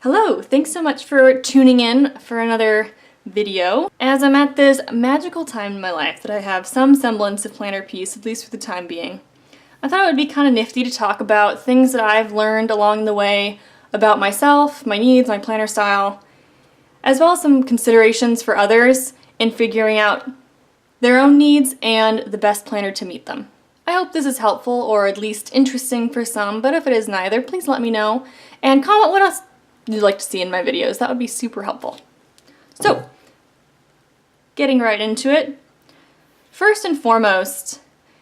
Hello, thanks so much for tuning in for another video. As I'm at this magical time in my life that I have some semblance of planner peace, at least for the time being, I thought it would be kind of nifty to talk about things that I've learned along the way about myself, my needs, my planner style, as well as some considerations for others in figuring out their own needs and the best planner to meet them. I hope this is helpful or at least interesting for some, but if it is neither, please let me know and comment what else you'd like to see in my videos. That would be super helpful. So, getting right into it. First and foremost,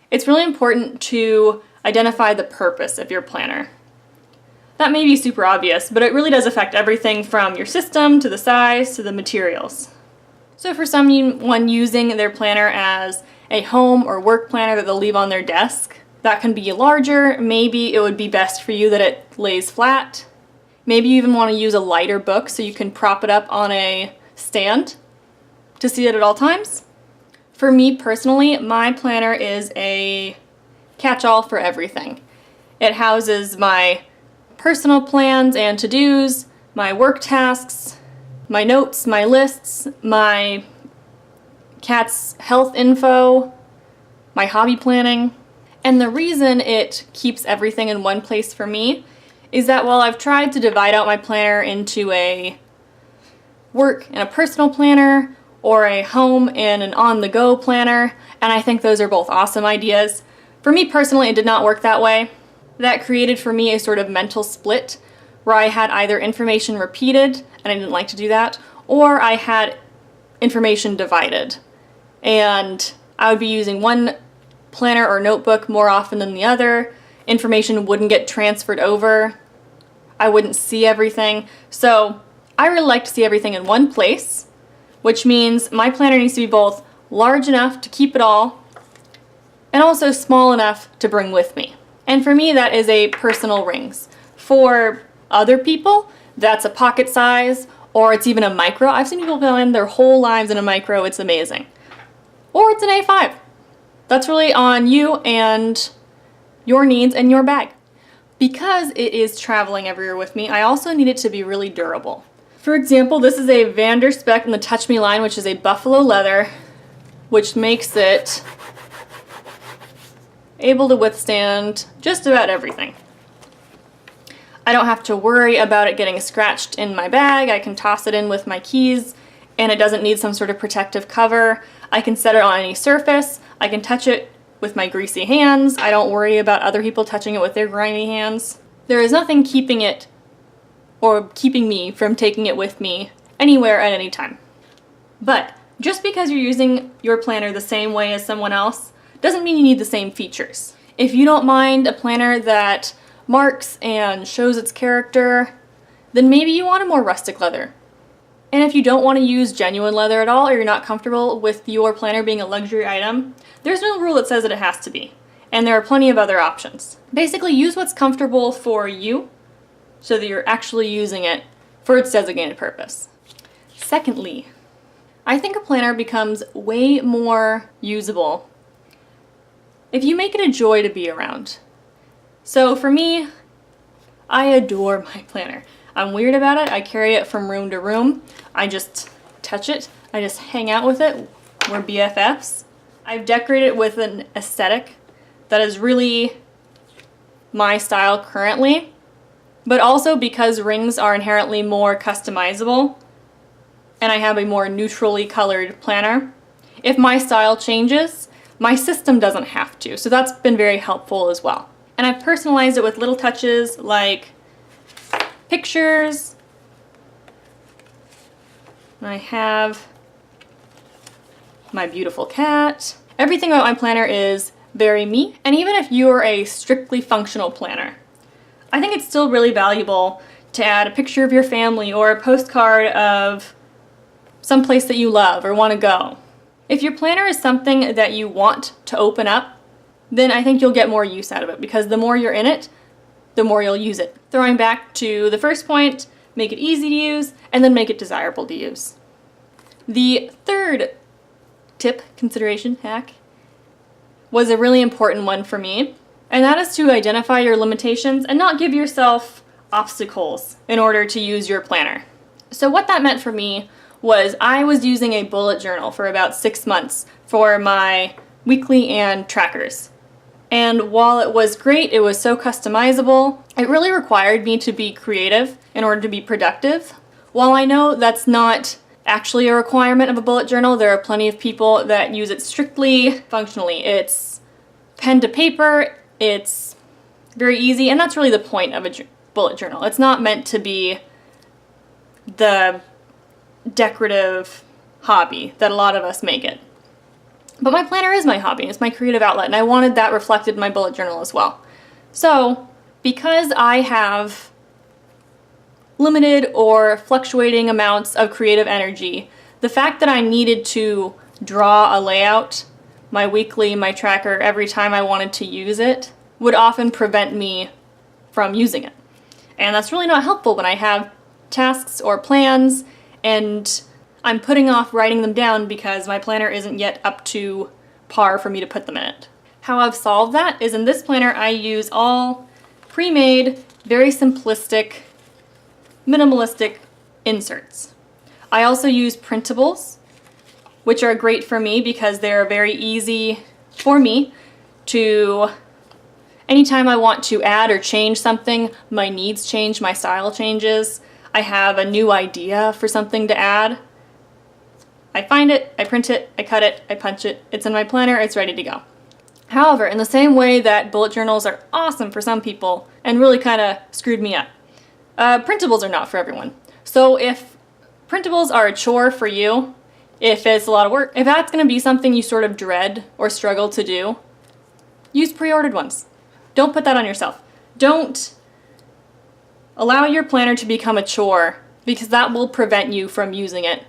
it's really important to identify the purpose of your planner. That may be super obvious, but it really does affect everything from your system to the size to the materials. So for someone using their planner as a home or work planner that they'll leave on their desk, that can be larger. Maybe it would be best for you that it lays flat. Maybe you even want to use a lighter book so you can prop it up on a stand to see it at all times. For me personally, my planner is a catch-all for everything. It houses my personal plans and to-dos, my work tasks, my notes, my lists, my cat's health info, my hobby planning. And the reason it keeps everything in one place for me is that while I've tried to divide out my planner into a work and a personal planner, or a home and an on-the-go planner, and I think those are both awesome ideas, for me personally it did not work that way. That created for me a sort of mental split where I had either information repeated, and I didn't like to do that, or I had information divided. And I would be using one planner or notebook more often than the other. Information wouldn't get transferred over. I wouldn't see everything. So I really like to see everything in one place, which means my planner needs to be both large enough to keep it all and also small enough to bring with me. And for me, that is a personal rings. For other people, that's a pocket size, or it's even a micro. I've seen people plan their whole lives in a micro. It's amazing. Or it's an A5. That's really on you and your needs and your bag. Because it is traveling everywhere with me, I also need it to be really durable. For example, this is a Van der Spek in the Touch Me line, which is a buffalo leather, which makes it able to withstand just about everything. I don't have to worry about it getting scratched in my bag. I can toss it in with my keys, and it doesn't need some sort of protective cover. I can set it on any surface. I can touch it with my greasy hands. I don't worry about other people touching it with their grimy hands. There is nothing keeping it or keeping me from taking it with me anywhere at any time. But just because you're using your planner the same way as someone else doesn't mean you need the same features. If you don't mind a planner that marks and shows its character, then maybe you want a more rustic leather. And if you don't want to use genuine leather at all, or you're not comfortable with your planner being a luxury item, there's no rule that says that it has to be. And there are plenty of other options. Basically, use what's comfortable for you so that you're actually using it for its designated purpose. Secondly, I think a planner becomes way more usable if you make it a joy to be around. So for me, I adore my planner. I'm weird about it. I carry it from room to room. I just touch it. I just hang out with it. We're BFFs. I've decorated it with an aesthetic that is really my style currently, but also because rings are inherently more customizable and I have a more neutrally colored planner. If my style changes, my system doesn't have to, so that's been very helpful as well. And I've personalized it with little touches like pictures. I have my beautiful cat. Everything about my planner is very me, and even if you're a strictly functional planner, I think it's still really valuable to add a picture of your family or a postcard of some place that you love or want to go. If your planner is something that you want to open up, then I think you'll get more use out of it, because the more you're in it, the more you'll use it. Throwing back to the first point, make it easy to use, and then make it desirable to use. The third tip, consideration, hack, was a really important one for me, and that is to identify your limitations and not give yourself obstacles in order to use your planner. So what that meant for me was I was using a bullet journal for about 6 months for my weekly and trackers. And while it was great, it was so customizable, it really required me to be creative in order to be productive. While I know that's not actually a requirement of a bullet journal, there are plenty of people that use it strictly functionally. It's pen to paper, it's very easy, and that's really the point of a bullet journal. It's not meant to be the decorative hobby that a lot of us make it. But my planner is my hobby, it's my creative outlet, and I wanted that reflected in my bullet journal as well. So, because I have limited or fluctuating amounts of creative energy, the fact that I needed to draw a layout, my weekly, my tracker, every time I wanted to use it, would often prevent me from using it. And that's really not helpful when I have tasks or plans and I'm putting off writing them down because my planner isn't yet up to par for me to put them in it. How I've solved that is in this planner I use all pre-made, very simplistic, minimalistic inserts. I also use printables, which are great for me because they're very easy for me to, anytime I want to add or change something, my needs change, my style changes, I have a new idea for something to add, I find it, I print it, I cut it, I punch it, it's in my planner, it's ready to go. However, in the same way that bullet journals are awesome for some people and really kind of screwed me up, printables are not for everyone. So if printables are a chore for you, if it's a lot of work, if that's going to be something you sort of dread or struggle to do, use pre-ordered ones. Don't put that on yourself. Don't allow your planner to become a chore because that will prevent you from using it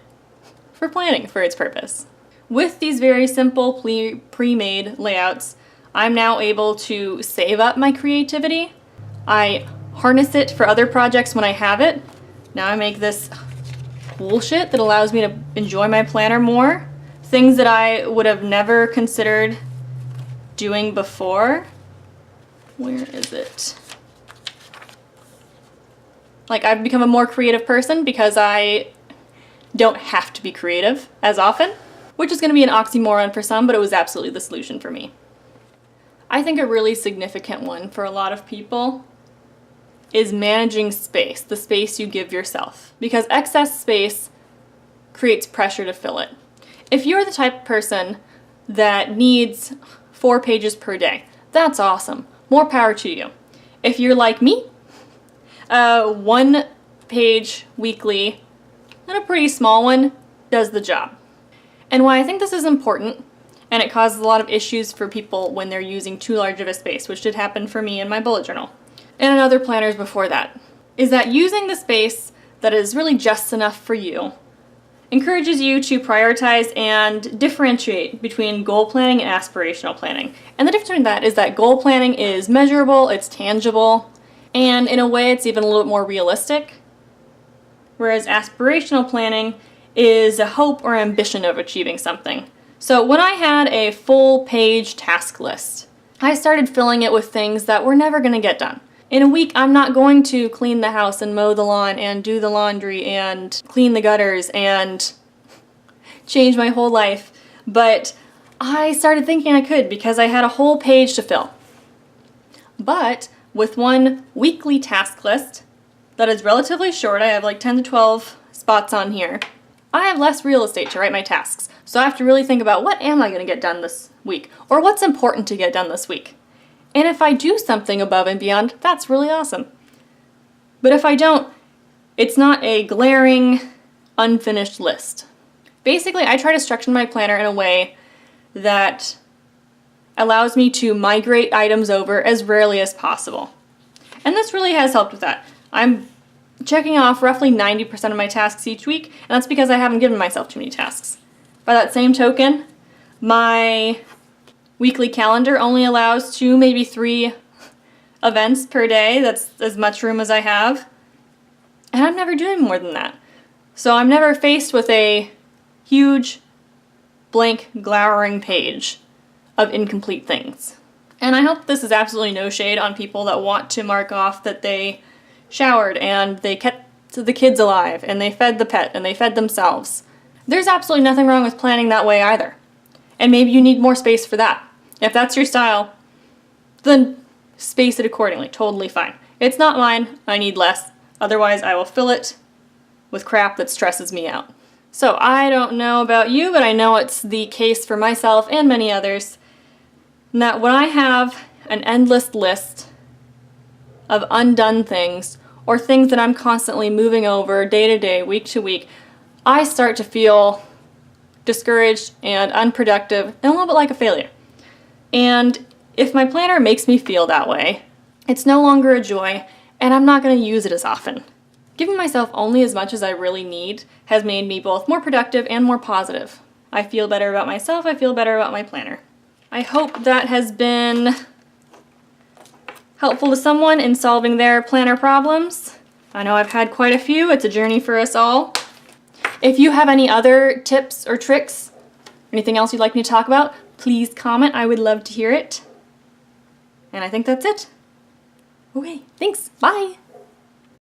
for planning for its purpose. With these very simple pre-made layouts, I'm now able to save up my creativity. I harness it for other projects when I have it. Now I make this cool shit that allows me to enjoy my planner more. Things that I would have never considered doing before. Where is it? Like, I've become a more creative person because I don't have to be creative as often, which is going to be an oxymoron for some, but it was absolutely the solution for me. I think a really significant one for a lot of people is managing space, the space you give yourself, because excess space creates pressure to fill it. If you're the type of person that needs 4 pages per day, that's awesome. More power to you. If you're like me, 1 page weekly and a pretty small one does the job. And why I think this is important, and it causes a lot of issues for people when they're using too large of a space, which did happen for me in my bullet journal, and in other planners before that, is that using the space that is really just enough for you encourages you to prioritize and differentiate between goal planning and aspirational planning. And the difference between that is that goal planning is measurable, it's tangible, and in a way it's even a little bit more realistic, whereas aspirational planning is a hope or ambition of achieving something. So when I had a full page task list, I started filling it with things that were never going to get done. In a week, I'm not going to clean the house and mow the lawn and do the laundry and clean the gutters and change my whole life. But I started thinking I could because I had a whole page to fill. But with one weekly task list that is relatively short, I have like 10 to 12 spots on here, I have less real estate to write my tasks. So I have to really think about what am I going to get done this week? Or what's important to get done this week? And if I do something above and beyond, that's really awesome. But if I don't, it's not a glaring, unfinished list. Basically, I try to structure my planner in a way that allows me to migrate items over as rarely as possible. And this really has helped with that. I'm checking off roughly 90% of my tasks each week, and that's because I haven't given myself too many tasks. By that same token, my weekly calendar only allows 2, maybe 3 events per day. That's as much room as I have. And I'm never doing more than that. So I'm never faced with a huge, blank, glowering page of incomplete things. And I hope this is absolutely no shade on people that want to mark off that they showered and they kept the kids alive and they fed the pet and they fed themselves. There's absolutely nothing wrong with planning that way either. And maybe you need more space for that. If that's your style, then space it accordingly. Totally fine. It's not mine. I need less. Otherwise, I will fill it with crap that stresses me out. So I don't know about you, but I know it's the case for myself and many others, that when I have an endless list of undone things or things that I'm constantly moving over day to day, week to week, I start to feel discouraged and unproductive and a little bit like a failure. And if my planner makes me feel that way, it's no longer a joy and I'm not going to use it as often. Giving myself only as much as I really need has made me both more productive and more positive. I feel better about myself, I feel better about my planner. I hope that has been helpful to someone in solving their planner problems. I know I've had quite a few, it's a journey for us all. If you have any other tips or tricks, anything else you'd like me to talk about, please comment, I would love to hear it. And I think that's it. Okay, thanks, bye!